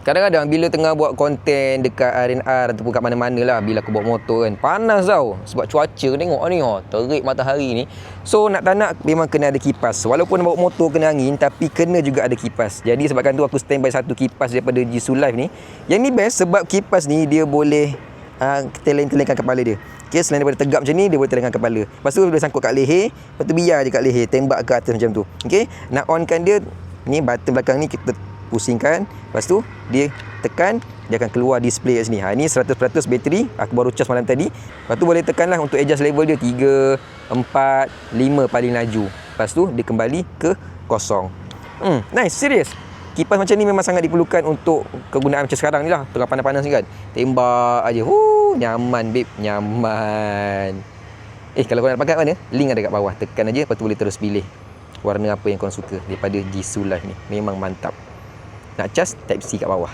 Kadang-kadang bila tengah buat konten dekat R&R ataupun kat mana-mana lah, bila aku bawa motor kan, panas tau. Sebab cuaca tengok ni, terik matahari ni. So nak tak nak memang kena ada kipas. Walaupun bawa motor kena angin, tapi kena juga ada kipas. Jadi sebabkan tu aku standby satu kipas daripada Jisoo Live ni. Yang ni best sebab kipas ni dia boleh teleng-telengkan kepala dia. Okay, selain daripada tegap macam ni, dia boleh telengkan kepala. Lepas tu dia sangkut kat leher, lepas tu biar je kat leher, tembak ke atas macam tu. Okay, nak onkan dia, ni button belakang ni kita pusingkan, lepas tu dia tekan, dia akan keluar display kat sini. Ni 100% bateri, aku baru charge malam tadi. Lepas tu boleh tekan lah untuk adjust level dia 3, 4, 5 paling laju. Lepas tu dia kembali ke kosong. Nice, serius. Kipas macam ni memang sangat diperlukan untuk kegunaan macam sekarang ni lah, tengah panas-panas ni kan. Tembak aje. Nyaman babe, nyaman. Kalau kau nak pakai mana? Link ada kat bawah. Tekan aja, lepas tu boleh terus pilih warna apa yang kau suka daripada Jisoo Live ni. Memang mantap. Nak cas, type C kat bawah.